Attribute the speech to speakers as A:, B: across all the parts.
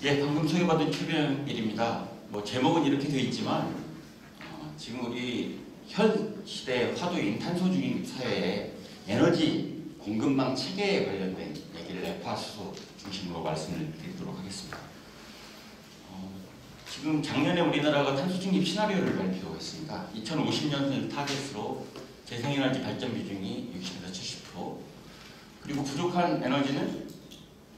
A: 예, 방금 소개받은 최병일입니다. 제목은 이렇게 되어 있지만 지금 우리 현 시대 화두인 탄소 중립 사회의 에너지 공급망 체계에 관련된 얘기를 액화수소 중심으로 말씀을 드리도록 하겠습니다. 지금 작년에 우리나라가 탄소 중립 시나리오를 발표했습니다. 2050년을 타겟으로 재생에너지 발전 비중이 60에서 70%, 그리고 부족한 에너지는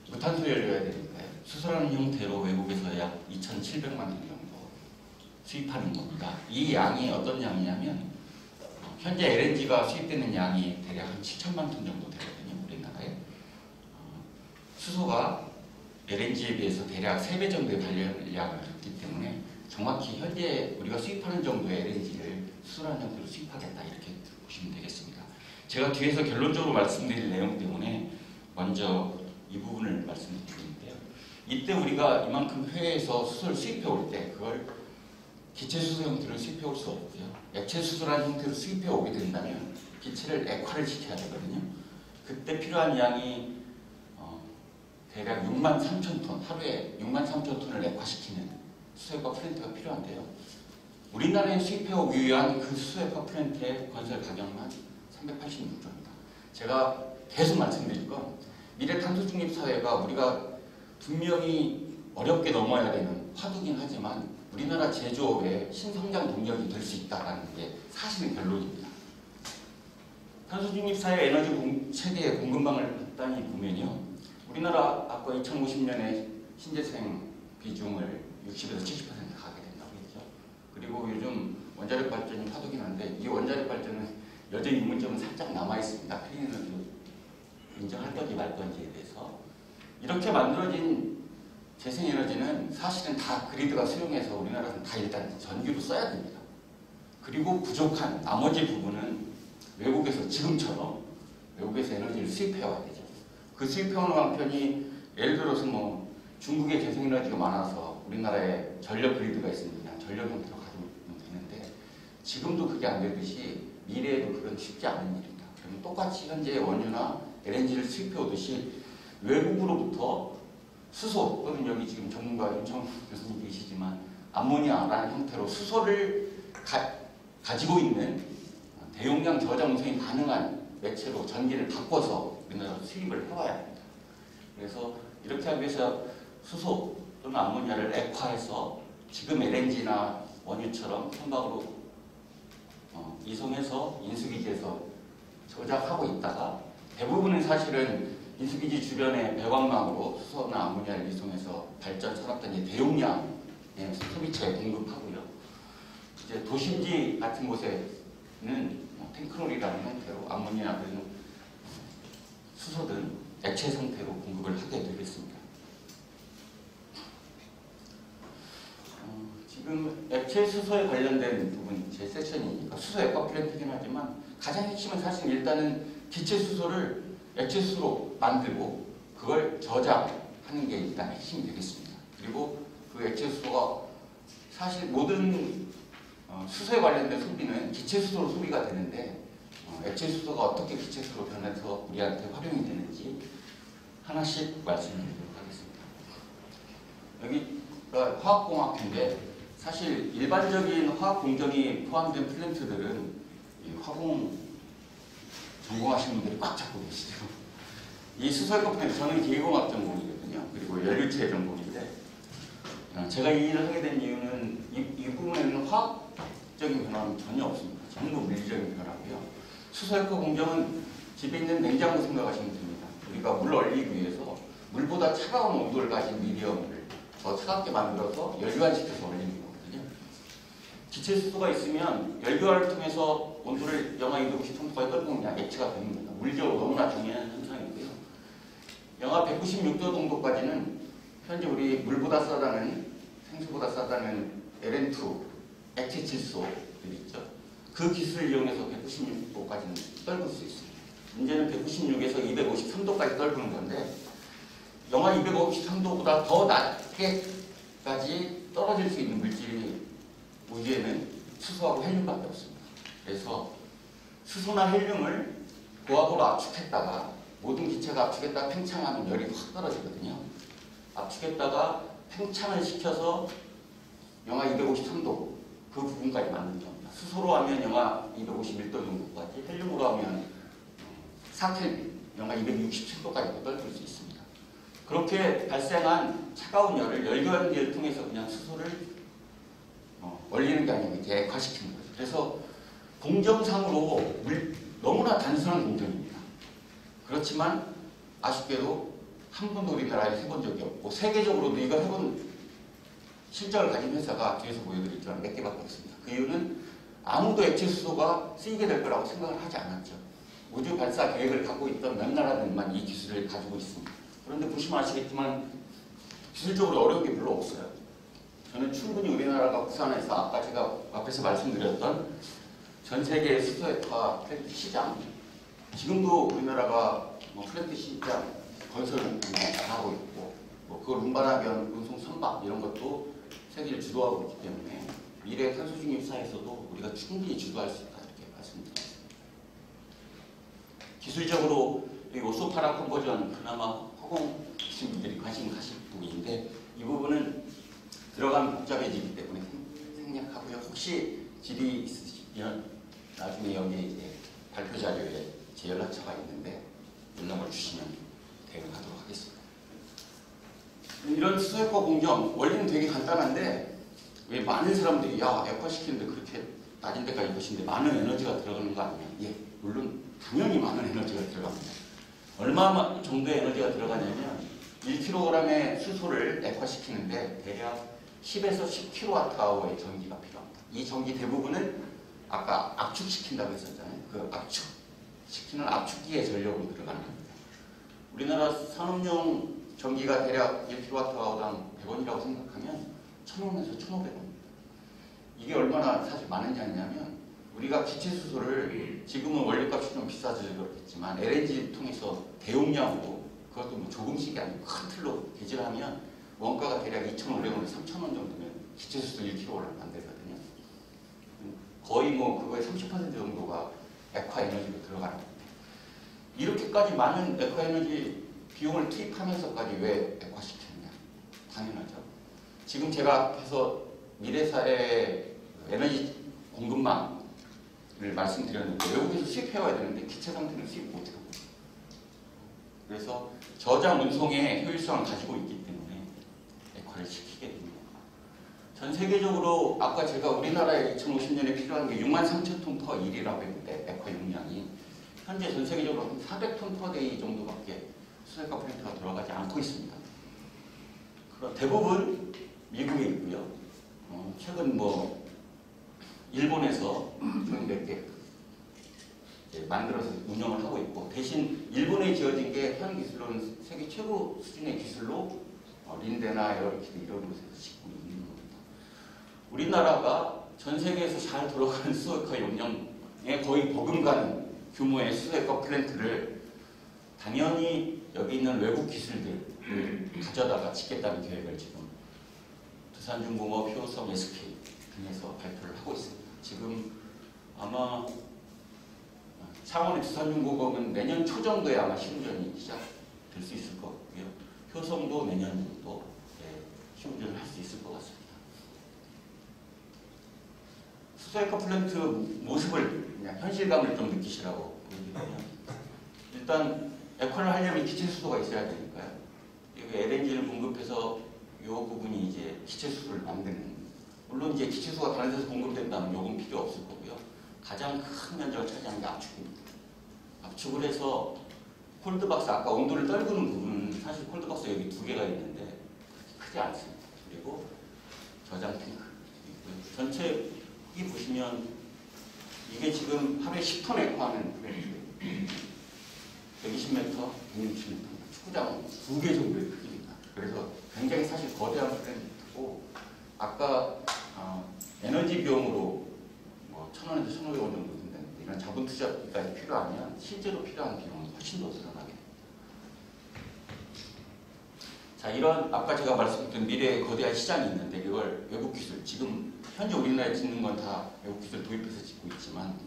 A: 무탄소 연료여야 되니까요. 수소라는 형태로 외국에서 약 2,700만 톤 정도 수입하는 겁니다. 이 양이 어떤 양이냐면 현재 LNG가 수입되는 양이 대략 한 7천만 톤 정도 되거든요. 우리나라에. 수소가 LNG에 비해서 대략 3배 정도의 발열량을 갖기 때문에 정확히 현재 우리가 수입하는 정도의 LNG를 수소라는 형태로 수입하겠다, 이렇게 보시면 되겠습니다. 제가 뒤에서 결론적으로 말씀드릴 내용 때문에 먼저 이 부분을 말씀드리는데요. 이때 우리가 이만큼 해외에서 수소를 수입해 올 때 그걸 기체수소 형태로 수입해 올 수 없고요. 액체수소라는 형태로 수입해 오게 된다면 기체를 액화를 시켜야 되거든요. 그때 필요한 양이 대략 6만 3천 톤, 하루에 6만 3천 톤을 액화시키는 수소액화 플랜트가 필요한데요. 우리나라에 수입해 오기 위한 그 수소액화 플랜트의 건설 가격만 386조입니다. 제가 계속 말씀드릴 건 미래 탄소 중립 사회가 우리가 분명히 어렵게 넘어야 되는 화두긴 하지만 우리나라 제조업의 신성장 동력이 될 수 있다는 게 사실은 결론입니다. 탄소 중립 사회 에너지 체계의 공급망을 간단히 보면요. 우리나라 아까 2050년에 신재생 비중을 60에서 70% 가게 된다고 했죠. 그리고 요즘 원자력 발전이 화두긴 한데 이 원자력 발전은 여전히 의문점은 살짝 남아있습니다. 클린에너지 인정할 건지 말 건지에 대해서. 이렇게 만들어진 재생에너지는 사실은 다 그리드가 수용해서 우리나라는 다 일단 전기로 써야 됩니다. 그리고 부족한 나머지 부분은 외국에서 지금처럼 외국에서 에너지를 수입해와야 되죠. 그 수입해오는 한편이 예를 들어서 중국의 재생에너지가 많아서 우리나라에 전력 그리드가 있으면 그냥 전력 형태로 가지고 되는데 지금도 그게 안 되듯이 미래에도 그건 쉽지 않은 일입니다. 그러면 똑같이 현재 원유나 LNG를 수입해 오듯이 외국으로부터 수소 또는 여기 지금 전문가 윤청 교수님 계시지만 암모니아라는 형태로 수소를 가지고 있는 대용량 저장 운송이 가능한 매체로 전기를 바꿔서 우리나라로 수입을 해와야 합니다. 그래서 이렇게 하기 위해서 수소 또는 암모니아를 액화해서 지금 LNG나 원유처럼 선박으로 이송해서 인수기지에서 저장하고 있다가 대부분은 사실은 인수기지 주변의 배관망으로 수소나 암모니아를 이송해서 발전 산업단지 대용량의 소비처에 공급하고요. 이제 도심지 같은 곳에는 탱크놀이라는 형태로 암모니아 등 수소 등 액체 상태로 공급을 하게 되겠습니다. 지금 액체 수소에 관련된 부분 제 세션이니까 수소 액화 플랜트긴 하지만 가장 핵심은 사실 일단은 기체 수소를 액체 수소로 만들고 그걸 저장하는 게 일단 핵심이 되겠습니다. 그리고 그 액체 수소가 사실 모든 수소에 관련된 소비는 기체 수소로 소비가 되는데 액체 수소가 어떻게 기체 수소로 변해서 우리한테 활용이 되는지 하나씩 말씀드리도록 하겠습니다. 여기가 화학공학인데 사실 일반적인 화학 공정이 포함된 플랜트들은 화공 전공하시는 분들이 꽉 잡고 계시죠. 이 수소액화 플랜트, 저는 기계공학 전공이거든요. 그리고 연료체 전공인데 제가 이 일을 하게 된 이유는 이 부분에는 화학적인 변화는 전혀 없습니다. 전부 물리적인 변화고요. 수소액화 공정은 집에 있는 냉장고 생각하시면 됩니다. 우리가 물을 얼리기 위해서 물보다 차가운 온도를 가진 미디엄을 더 차갑게 만들어서 열교환시켜서 얼리는 거거든요. 기체 수소가 있으면 열교환을 통해서 온도를 영하 290도까지 끌고 그냥 액체가 됩니다. 물적으로 너무나 중요한 현상이고요. 영하 196도 정도까지는 현재 우리 물보다 싸다는, 생수보다 싸다는 LN2 액체 질소들이 있죠. 그 기술을 이용해서 196도까지는 떨굴 수 있습니다. 문제는 196에서 253도까지 떨구는 건데 영하 253도보다 더 낮게까지 떨어질 수 있는 물질이 우주에는 수소하고 헬륨밖에 없습니다. 그래서 수소나 헬륨을 고압으로 압축했다가 모든 기체가 압축했다가 팽창하면 열이 확 떨어지거든요. 압축했다가 팽창을 시켜서 영하 253도 그 부분까지 만든 겁니다. 수소로 하면 영하 251도 정도까지, 헬륨으로 하면 4켈빈, 영하 267도까지 떨굴 수 있습니다. 그렇게 발생한 차가운 열을 열교환기를 통해서 그냥 수소를 얼리는 게 아니고 이제 액화시키는 거죠. 그래서 공정상으로 너무나 단순한 공정입니다. 그렇지만 아쉽게도 한 번도 우리나라에 해본 적이 없고, 세계적으로도 이걸 해본 실적을 가진 회사가 뒤에서 보여드렸지만 몇 개밖에 없습니다. 그 이유는 아무도 액체 수소가 쓰이게 될 거라고 생각을 하지 않았죠. 우주 발사 계획을 갖고 있던 몇 나라들만 이 기술을 가지고 있습니다. 그런데 보시면 아시겠지만 기술적으로 어려운 게 별로 없어요. 저는 충분히 우리나라가 부산에서 아까 제가 앞에서 말씀드렸던 전 세계 수소액화 플랜트 시장, 지금도 우리나라가 플랜트 시장 건설을 하고 있고, 그걸 운반하면 운송 선박 이런 것도 세계를 주도하고 있기 때문에 미래 탄소 중립 사에서도 우리가 충분히 주도할 수 있다 이렇게 말씀드리겠습니다. 기술적으로 이 오소파라 컨버전 그나마 허공신분들이 관심 가실 부분인데, 이 부분은 들어가면 복잡해지기 때문에 생략하고요. 혹시 질의 있으시면 나중에 여기 이제 발표 자료에 제 연락처가 있는데 연락을 주시면 대응하도록 하겠습니다. 이런 수소액화 공정 원리는 되게 간단한데 왜 많은 사람들이 야 액화시키는데 그렇게 낮은 데까지 보시는데 많은 에너지가 들어가는 거 아니냐? 예, 물론 당연히 많은 에너지가 들어갑니다. 얼마 정도의 에너지가 들어가냐면 1kg의 수소를 액화시키는데 대략 10에서 10kWh의 전기가 필요합니다. 이 전기 대부분은 아까 압축시킨다고 했었잖아요. 그 압축시키는 압축기의 전력으로 들어가는 겁니다. 우리나라 산업용 전기가 대략 1kWh당 100원이라고 생각하면 1,000원에서 1,500원. 이게 얼마나 사실 많은 양이냐면 우리가 기체수소를 지금은 원료값이 좀 비싸서 그렇겠지만 LNG 통해서 대용량으로, 그것도 뭐 조금씩이 아니고 큰 틀로 개질하면 원가가 대략 2,500원에서 3,000원 정도면 기체수소 1kg를 만들거든요. 거의 뭐 그거의 30% 정도가 액화에너지로 들어가는 겁니다. 이렇게까지 많은 액화에너지 비용을 투입하면서까지 왜 액화시키느냐? 당연하죠. 지금 제가 앞에서 미래사회 에너지 공급망을 말씀드렸는데 외국에서 수입해와야 되는데 기체 상태는 수입 못하고, 그래서 저장 운송의 효율성을 가지고 있기 때문에 액화를 시키게 됩니다. 전 세계적으로 아까 제가 우리나라에 2050년에 필요한 게 63,000톤 per 1이라고 했는데 액화 용량이 현재 전 세계적으로 한 400톤 per day 정도밖에 수소액화 플랜트가 들어가지 않고 있습니다. 대부분 미국에 있고요. 최근 일본에서 몇 개 만들어서 운영을 하고 있고, 대신 일본에 지어진 게 현 기술로는 세계 최고 수준의 기술로 린데나 에어리키드 이런 곳에서 짓고 있는 겁니다. 우리나라가 전 세계에서 잘 돌아가는 수소액화 용량에 거의 버금가는 규모의 수소액화 플랜트를 당연히 여기 있는 외국 기술들을 가져다가 짓겠다는 계획을 지금 두산중공업, 효성, SK 등에서 발표를 하고 있습니다. 지금 아마 창원의 두산중공업은 내년 초 정도에 아마 시운전이 시작될 수 있을 것 같고요. 효성도 내년 정도 시운전을 할 수 있을 것 같습니다. 수소액화 플랜트 모습을 그냥 현실감을 좀 느끼시라고 보여드리면, 일단 액화를 하려면 기체수소가 있어야 되니까요. 여기 LNG를 공급해서 이 부분이 이제 기체수소를 만드는, 물론 이제 기체수소가 다른 데서 공급된다면 요금 필요 없을 거고요. 가장 큰 면적을 차지하는 게 압축입니다. 압축을 해서 콜드박스, 아까 온도를 떨구는 부분은 사실 콜드박스 여기 2개가 있는데 크지 않습니다. 그리고 저장 탱크 있고요. 전체 여기 보시면 이게 지금 하루에 10톤 액화하는 플랜트예요. 120m, 160m, 축구장 2개 정도의 크기입니다. 그래서 굉장히 사실 거대한 플랜트고, 아까 에너지 비용으로 1,000원에서 1,500원 정도 든다는데 이런 자본 투자까지 필요하면 실제로 필요한 비용은 훨씬 더 늘어나게 됩니다. 자, 이런 아까 제가 말씀드린 미래의 거대한 시장이 있는데 이걸 외국 기술, 지금 현재 우리나라에 짓는 건 다 외국 기술 도입해서 짓고 있지만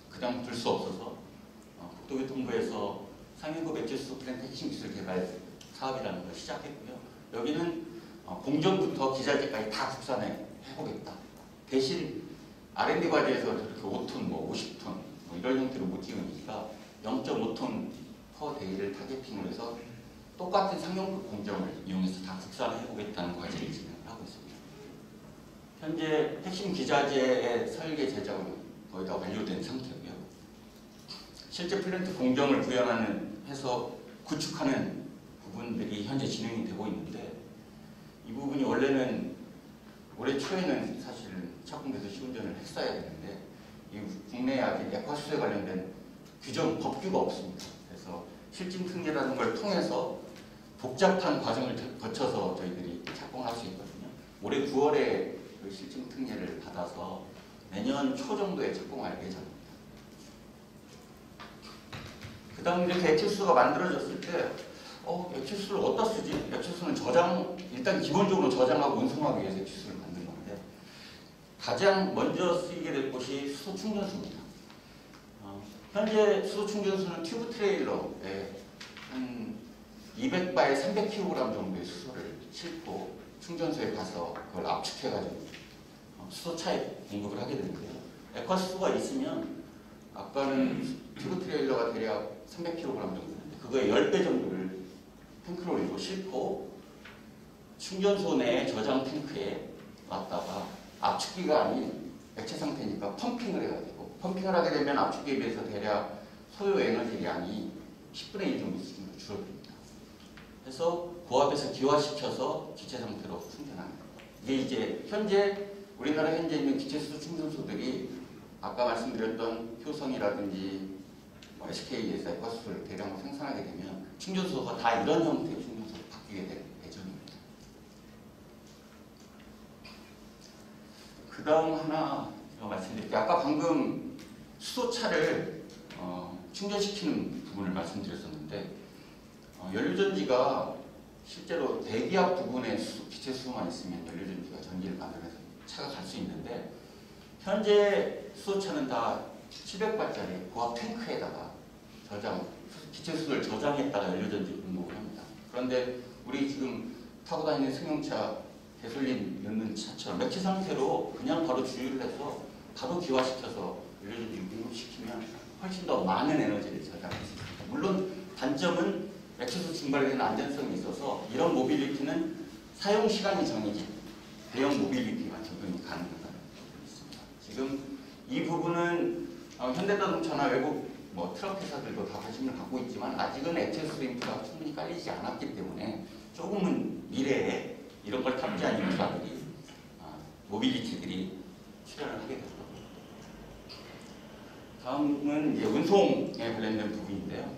A: 그냥 둘 수 없어서 국토교통부에서 상용급 액체수소 플랜트 핵심 기술 개발 사업이라는 걸 시작했고요. 여기는 공정부터 기자재까지 다 국산해 해보겠다. 대신 R&D 과제에서 그렇게 5톤, 50톤 이런 형태로 못 찍으니까 0.5톤 퍼 데이를 타겟팅을 해서 똑같은 상용급 공정을 이용해서 다 국산을 해보겠다는 과제를 진행을 하고 있습니다. 현재 핵심 기자재의 설계 제작은 거의 다 완료된 상태고요. 실제 플랜트 공정을 구현하는 해서 구축하는 부분들이 현재 진행이 되고 있는데, 이 부분이 원래는 올해 초에는 사실은 착공돼서 시운전을 했어야 되는데, 이 국내에 아직 액화수소에 관련된 규정, 법규가 없습니다. 그래서 실증 특례라는 걸 통해서 복잡한 과정을 거쳐서 저희들이 착공할 수 있거든요. 올해 9월에 그 실증 특례를 받아서 내년 초 정도에 착공할 예정입니다. 그 다음 이렇게 액체수소가 만들어졌을 때 액체수소를 어디다 쓰지? 액체수소는 일단 기본적으로 저장하고 운송하기 위해서 액체수소를 만든 건데, 가장 먼저 쓰이게 될 곳이 수소 충전소입니다. 현재 수소 충전소는 튜브 트레일러에 한 200바에 300kg 정도의 수소를 싣고 충전소에 가서 그걸 압축해가지고 수소차에 공급을 하게 되는데요. 액화수소가 있으면 아까는 튜브 트레일러가 대략 300kg 정도인데 그거의 10배 정도를 탱크로리로 싣고 충전소 내 저장 탱크에 왔다가 압축기가 아닌 액체 상태니까 펌핑을 해가지고, 펌핑을 하게 되면 압축기에 비해서 대략 소요 에너지 양이 10분의 1 정도 수준으로 줄어듭니다. 그래서 고압에서 기화시켜서 기체 상태로 충전합니다. 이게 이제 우리나라 현재 있는 기체수소 충전소들이 아까 말씀드렸던 효성이라든지 SK에서 액화수소를 대량으로 생산하게 되면 충전소가 다 이런 형태의 충전소로 바뀌게 될 예정입니다. 그 다음 하나 말씀드릴게요. 아까 방금 수소차를 충전시키는 부분을 말씀드렸었는데, 연료전지가 실제로 대기압 부분에 기체수소만 있으면 연료전지가 전기를 만들어서 차가 갈 수 있는데, 현재 수소차는 다 700바짜리 고압 탱크에다가 기체수소를 저장했다가 연료전지를 공급을 합니다. 그런데 우리 지금 타고 다니는 승용차, 개솔린 넣는 차처럼 액체 상태로 그냥 바로 주유를 해서 바로 기화시켜서 연료전지를 공급시키면 훨씬 더 많은 에너지를 저장할 수 있습니다. 물론 단점은 액체수소 증발에 대한 안전성이 있어서 이런 모빌리티는 사용 시간이 정해진 대형 모빌리티가 적용이 가능하다는 점이 있습니다. 지금 이 부분은 현대자동차나 외국 트럭 회사들도 다 관심을 갖고 있지만 아직은 액체수소 인프라가 충분히 깔리지 않았기 때문에 조금은 미래에 이런 걸 탑재한 인프라들이 모빌리티들이 출현을 하게 될 겁니다. 다음은 이제 운송에 관련된 부분인데요.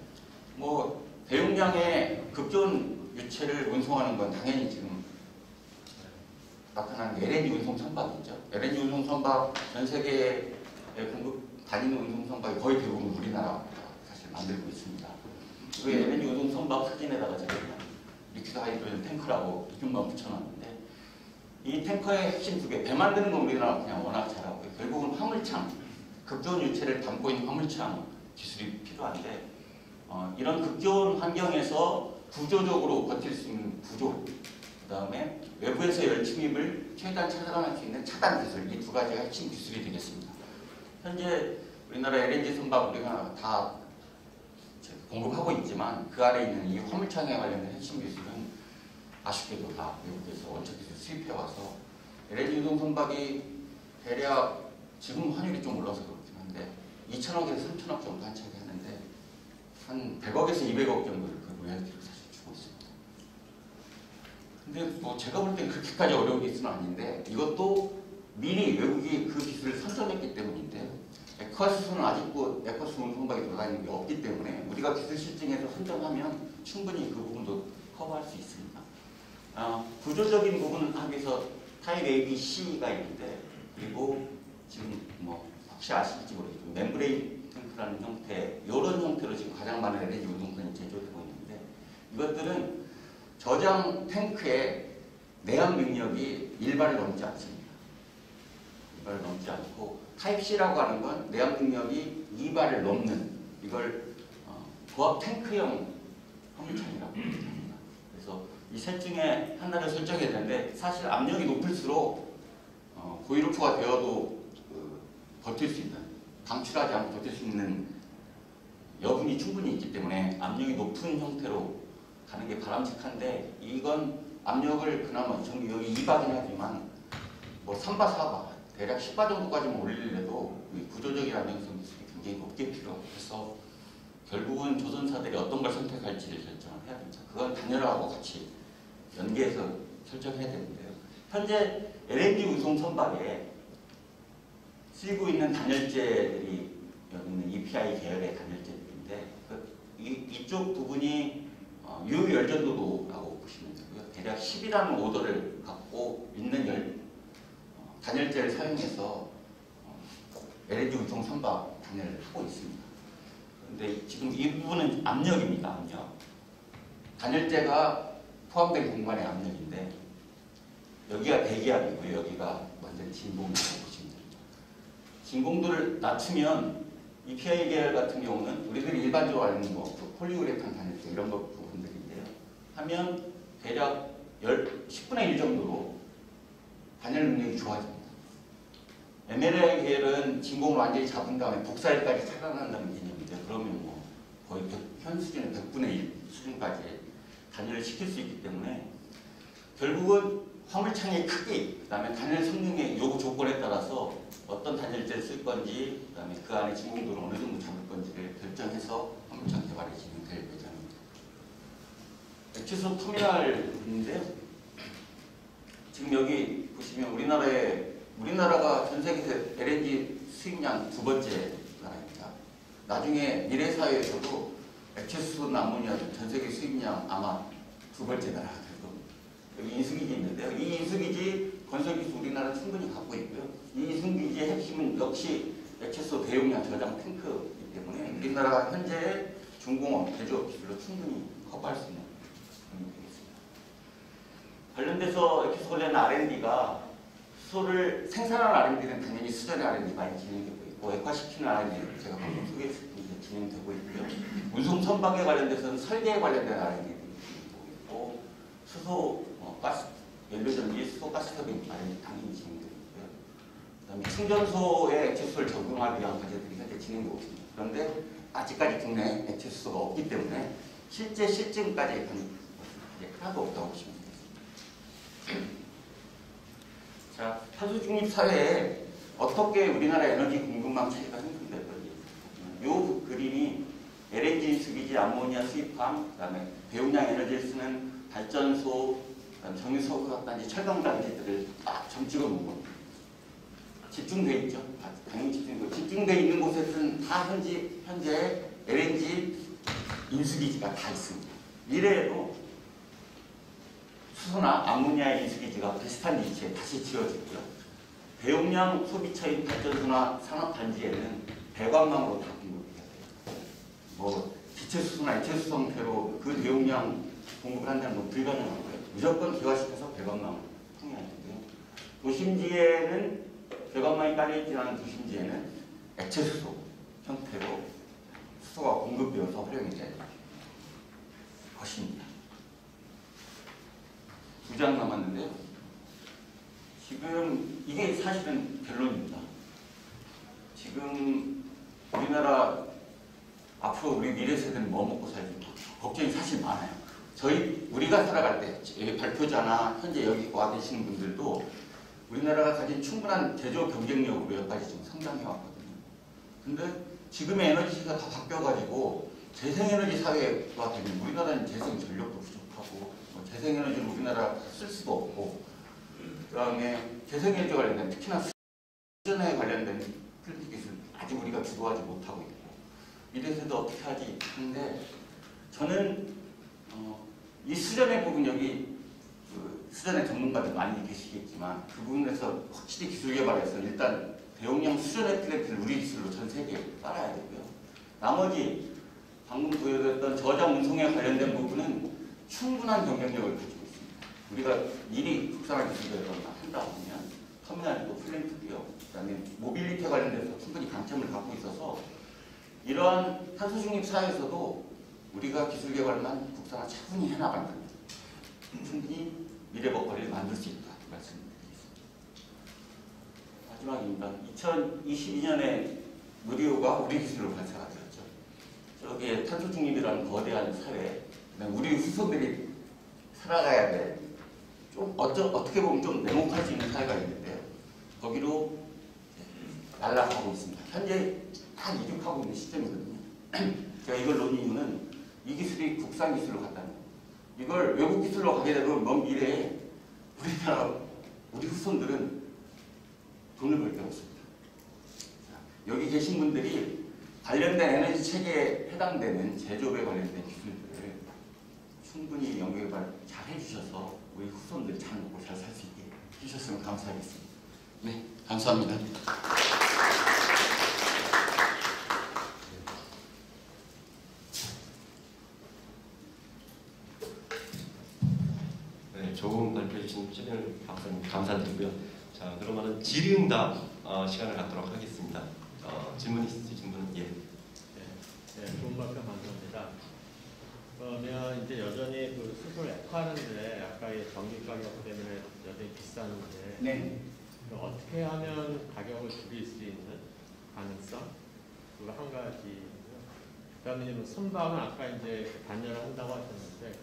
A: 대용량의 급전 유체를 운송하는 건 당연히 지금 나타나는 LNG 운송 선박이죠. LNG 운송 선박 전 세계에 다니는 운송 선박이 거의 대부분 우리나라가 사실 만들고 있습니다. 그 LNG 운송 선박 사진에다가 제가 리퀴드 하이드로젠 탱크라고 이름만 붙여놨는데, 이 탱커의 핵심 두 개, 배 만드는 건 우리나라 그냥 워낙 잘하고 결국은 화물창, 급저온 유체를 담고 있는 화물창 기술이 필요한데, 이런 급저온 환경에서 구조적으로 버틸 수 있는 구조, 그 다음에 외부에서 열 침입을 최대한 차단할 수 있는 차단 기술, 이 두 가지가 핵심 기술이 되겠습니다. 현재 우리나라 LNG 선박 우리가 다 공급하고 있지만 그 아래 있는 이 화물창에 관련된 핵심 기술은 아쉽게도 다 외국에서 원적 기술 수입해와서 LNG 운송 선박이 대략 지금 환율이 좀 올라서 그렇긴 한데 2천억에서 3천억 정도 한 차게 하는데 한 100억에서 200억 정도를 그 로열티를 사실 주고 있습니다. 근데 제가 볼 땐 그렇게까지 어려운 기술은 아닌데, 이것도 미리 외국이 그 기술을 선점했기 때문인데, 액화수소는 아직도 액화수소 운송박이 들어가는 게 없기 때문에 우리가 기술 실증에서 선점하면 충분히 그 부분도 커버할 수 있습니다. 구조적인 부분은 합에서 타입 A, B, C가 있는데, 그리고 지금 혹시 아실지 모르겠지만 멤브레인 탱크라는 형태, 이런 형태로 지금 가장 많은 LNG 운송선이 제조되고 있는데, 이것들은 저장 탱크의 내압 능력이 1바를 넘지 않습니다. 2바를 넘지 않고, 타입 C라고 하는 건 내압 능력이 2바를 넘는, 이걸 고압 탱크형 화물창이라고 합니다. 그래서 이 셋 중에 하나를 설정해야 되는데 사실 압력이 높을수록 보이루프가 되어도 버틸 수 있는, 방출하지 않고 버틸 수 있는 여분이 충분히 있기 때문에 압력이 높은 형태로 가는 게 바람직한데, 이건 압력을 그나마 전기 여기 2바긴 하지만 뭐 3바, 4바, 대략 10바 정도까지만 올리려도 구조적인 안정성 기술이 굉장히 높게 필요해서 결국은 조선사들이 어떤 걸 선택할지를 결정을 해야 됩니다. 그건 단열하고 같이 연계해서 설정해야 되는데요. 현재 LNG 운송 선박에 쓰이고 있는 단열재들이 여기 있는 EPI 계열의 단열재들인데 이쪽 부분이 유열전도도라고 보시면 되고요. 대략 10이라는 오더를 갖고 있는 단열재를 사용해서 LNG 운송 선박 단열을 하고 있습니다. 그런데 지금 이 부분은 압력입니다. 압력. 단열재가 포함된 공간의 압력인데 여기가 대기압이고요. 여기가 완전 진공이라고 보시면 됩니다. 진공도를 낮추면 EPI 계열 같은 경우는 우리들이 일반적으로 아는 뭐 폴리우레탄 단열재 이런 것 부분들인데요. 하면 대략 10분의 1 정도로 단열 능력이 좋아집니다. MLI 계열은 진공을 완전히 잡은 다음에 복사일까지 차단한다는 개념인데, 그러면 뭐 거의 현 수준의 100분의 1 수준까지 단열을 시킬 수 있기 때문에 결국은 화물창의 크기, 그 다음에 단열 성능의 요구 조건에 따라서 어떤 단열재를 쓸 건지, 그 다음에 그 안에 진공도를 어느 정도 잡을 건지를 결정해서 화물창 개발이 진행될 예정입니다. 액추소 터미널인데요. 지금 여기 보시면 우리나라가 전 세계에서 LNG 수입량 2번째 나라입니다. 나중에 미래 사회에서도 액체수소나 암모니아 전 세계 수입량 아마 2번째 나라가 될 겁니다. 여기 인수기지 있는데요. 이 인수기지 건설기술 우리나라 충분히 갖고 있고요. 이 인수기지의 핵심은 역시 액체수소 대용량 저장 탱크이기 때문에 우리나라가 현재 중공업, 제조업 기술로 충분히 커버할 수 있는 부분이 되겠습니다. 관련돼서 액체수소 관련 R&D가 수소를 생산하는 R&D는 당연히 수전의 R&D 많이 진행되고 있고, 액화시키는 R&D는 제가 방금 소개했을 때 진행되고 있고요. 운송 선박에 관련돼서는 설계에 관련된 R&D도 진행되고 있고, 수소 가스 연료전지 수소 가스터빈 R&D 당연히 진행되고 있고요. 그다음에 충전소에 액체수소를 적용하기 위한 과제들이 현재 진행되고 있습니다. 그런데 아직까지 국내에 액체수소가 없기 때문에 실제 실증까지 간 것은 하나도 없다고 보시면 되겠습니다. 자, 탄소 중립 사회에 어떻게 우리나라 에너지 공급망 체계가 형성될 건지, 이 그림이 LNG 인수기지, 암모니아 수입함, 그다음에 배용량 에너지를 쓰는 발전소, 그다음에 정유소각단지, 철강단지들을 딱 점 찍어 놓은 겁니다. 집중돼 있죠. 당연히 집중돼 있는 곳에서는 다 현재 LNG 인수기지가 다 있습니다. 미래에도 수소나 암모니아 인수기지가 비슷한 위치에 다시 지어지고요. 대용량 소비처인 발전소나 산업단지에는 배관망으로 다 공급해야 돼요. 뭐 기체수소나 액체수소 형태로 그 대용량 공급을 한다는 건 불가능하고요. 무조건 기화시켜서 배관망을 통해야 되고요. 도심지에는 배관망이 깔려있지 않은 도심지에는 액체수소 형태로 수소가 공급되어서 활용이 될 것입니다. 2장 남았는데요. 지금 이게 사실은 결론입니다. 지금 우리나라 앞으로 우리 미래 세대는 뭐 먹고 살지 걱정이 사실 많아요. 우리가 살아갈 때 발표자나 현재 여기 와 계시는 분들도 우리나라가 가진 충분한 제조 경쟁력으로 여기까지 지금 성장해 왔거든요. 근데 지금의 에너지가 다 바뀌어가지고 재생에너지 사회가 되면 우리나라는 재생 전력도 부족하고 재생에너지를 우리나라 쓸 수도 없고, 그 다음에 재생에너지 관련된 특히나 수전에 관련된 플랜트 기술 아직 우리가 주도하지 못하고 있고, 미래에서도 어떻게 하지 하는데, 저는 이 수전의 부분 여기 수전의 전문가들 많이 계시겠지만 그 부분에서 확실히 기술 개발해서 일단 대용량 수전의 플랜트를 우리 기술로 전 세계에 따라야 되고요. 나머지 방금 보여드렸던 저장 운송에 관련된 부분은 충분한 경쟁력을 가지고 있습니다. 우리가 미리 국산화 기술을 한다 보면 터미널도 플랜트도요. 그다음에 모빌리티에 관련돼서 충분히 강점을 갖고 있어서 이러한 탄소 중립 사회에서도 우리가 기술 개발만 국산화 차분히 해나간다. 만들 수 있다 말씀드리겠습니다. 마지막입니다. 2022년에 누리호가 우리 기술로 발사가 되었죠. 저기에 탄소 중립이라는 거대한 사회, 우리 후손들이 살아가야 될 좀 어떻게 보면 좀 냉혹할 수 있는 사회가 있는데요. 거기로 날아가고 있습니다. 현재 다 이륙하고 있는 시점이거든요. 제가 이걸 놓은 이유는 이 기술이 국산 기술로 갔다는 거예요. 이걸 외국 기술로 가게 되면 먼 미래에 우리 후손들은 돈을 벌 게 없습니다. 여기 계신 분들이 관련된 에너지 체계에 해당되는 제조업에 관련된 기술들을 충분히 연구개발 잘 해주셔서 우리 후손들이 잘 먹고 잘 살 수 있게 해주셨으면 감사하겠습니다. 네, 감사합니다.
B: 네, 좋은 발표해 주신 최병일 박사님 감사드리고요. 자, 그러면은 질의응답 시간을 갖도록 하겠습니다. 질문 있으신 분은 예.
C: 네, 좋은 발표 감사합니다. 그러면 이제 여전히 그 수소를 액화하는데 아까 전기 가격 때문에 여전히 비싸는데
A: 네.
C: 어떻게 하면 가격을 줄일 수 있는 가능성? 그거 한 가지고요. 그다음에 뭐 선박은 아까 이제 단열을 한다고 하셨는데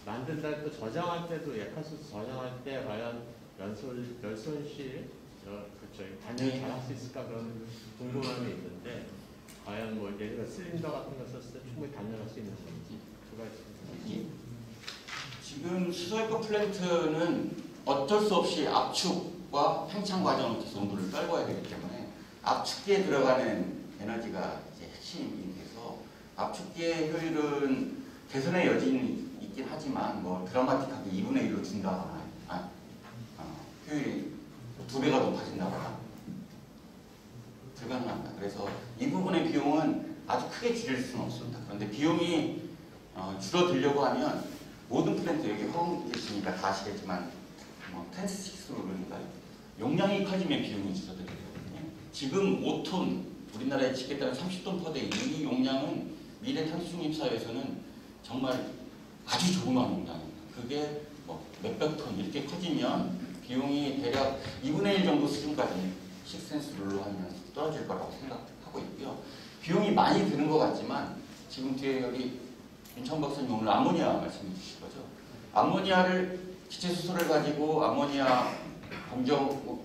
C: 만든다 또 저장할 때도 액화수소 저장할 때 과연 열손실 그렇죠. 단열을 잘 할 수 있을까 그런 궁금함이 있는데 과연 뭐 예를 들어 실린더 같은 거 썼을 때 충분히 단열할 수 있는 건지 두 가지.
A: 예. 지금 수소액화 플랜트는 어쩔 수 없이 압축과 팽창 과정을 통해서 온도를 떨궈야 되기 때문에 압축기에 들어가는 에너지가 이제 핵심이 돼서 압축기의 효율은 개선의 여지는 있긴 하지만 뭐 드라마틱하게 2분의 1로 준다거나 효율이 2배가 높아진다거나 불가능합니다. 그래서 이 부분의 비용은 아주 크게 줄일 수는 없습니다. 그런데 비용이 줄어들려고 하면 모든 플랜트, 여기 허웅 계시니까 다 아시겠지만 뭐 10-6로 그러니까 용량이 커지면 비용이 줄어들거든요. 지금 5톤, 우리나라에 짓겠다는 30톤 퍼 데이 이 용량은 미래 탄소 중립 사회에서는 정말 아주 조그마한 용량입니다. 그게 뭐 몇백 톤 이렇게 커지면 비용이 대략 2분의 1 정도 수준까지 식센스 룰로 하면 떨어질 거라고 생각하고 있고요. 비용이 많이 드는 것 같지만 지금 뒤에 여기 윤창 박사님 오늘 암모니아 말씀해 주실 거죠. 암모니아를 기체수소를 가지고 암모니아 공정,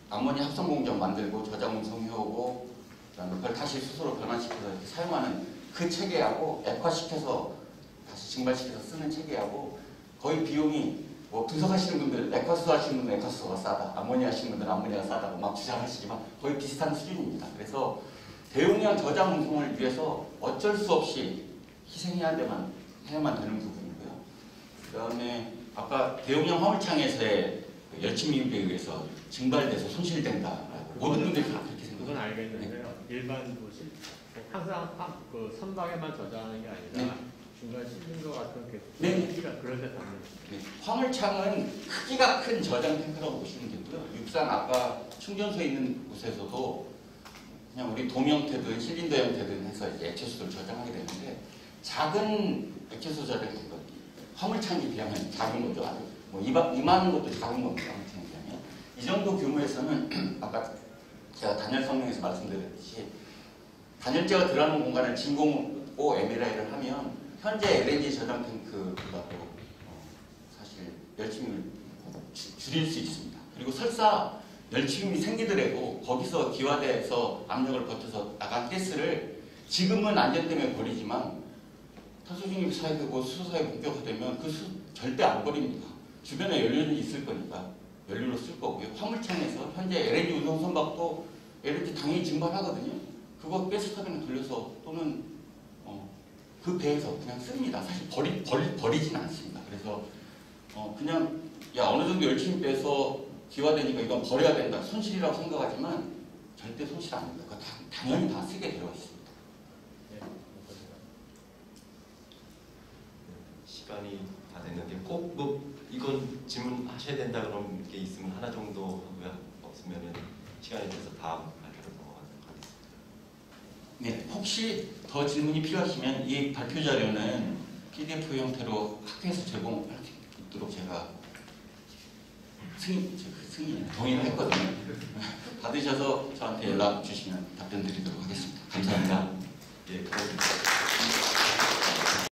A: 암모니아 합성 공정 만들고 저장 운송해오고 그다음에 그걸 다시 수소로 변환시켜서 이렇게 사용하는 그 체계하고 액화시켜서 다시 증발시켜서 쓰는 체계하고 거의 비용이 뭐 분석하시는 분들 액화수소 하시는 분들 액화수소가 싸다, 암모니아 하시는 분들 암모니아가 싸다고 막 주장하시지만 거의 비슷한 수준입니다. 그래서 대용량 저장 운송을 위해서 어쩔 수 없이 희생해야만 되는 부분이고요. 그 다음에 아까 대용량 화물창에서의 열침유입에 의해서 증발돼서 손실된다. 모든 분들이 다 그렇게 생각합니다.
C: 그건 알겠는데요. 네. 일반 항상 그 선박에만 저장하는 게 아니라
A: 네.
C: 중간 실린더 같은
A: 네.
C: 크기가 그럴 때 담는.
A: 네. 화물창은 크기가 큰 저장 탱크라고 보시면 되고요. 육상 아까 충전소에 있는 곳에서도 그냥 우리 돔 형태든 실린더 형태든 해서 이제 액체수소를 저장하게 되는데 작은 액체수소 저장 탱크, 화물창에 비하면 작은 거죠. 아주 뭐 이만한 것도 작은 겁니다. 화물창에 비하면 이 정도 규모에서는 아까 제가 단열 성능에서 말씀드렸듯이 단열재가 들어가는 공간을 진공호 MLI를 하면 현재 LNG 저장 탱크보다도 사실 열침을 줄일 수 있습니다. 그리고 설사 열침이 생기더라도 거기서 기화돼서 압력을 버텨서 나간 가스를 지금은 안전 때문에 버리지만 탄소중립 사회되고 수소사회 본격화되면 절대 안 버립니다. 주변에 연료는 있을 거니까 연료로 쓸 거고요. 화물창에서 현재 LNG 운송 선박도 LNG 당연히 증발하거든요. 그거 가스터빈에 돌려서 또는 그 배에서 그냥 씁니다. 사실 버리진 않습니다. 그래서 그냥 어느 정도 열심히 빼서 기화되니까 이건 버려야 된다. 손실이라고 생각하지만 절대 손실 아닙니다. 그거 당연히 다 쓰게 되어 있습니다.
C: 네,
B: 시간이 다 됐는데 꼭 뭐 이건 질문하셔야 된다 그런 게 있으면 하나 정도 하고요. 없으면은 시간이 돼서 다음 발표로 넘어가도록 하겠습니다.
A: 네, 혹시 더 질문이 필요하시면 이 발표 자료는 PDF 형태로 학회에서 제공할 수 있도록 제가 승인 동의를 했거든요. 받으셔서 저한테 연락 주시면 답변 드리도록 하겠습니다. 감사합니다.
B: 예, 그럼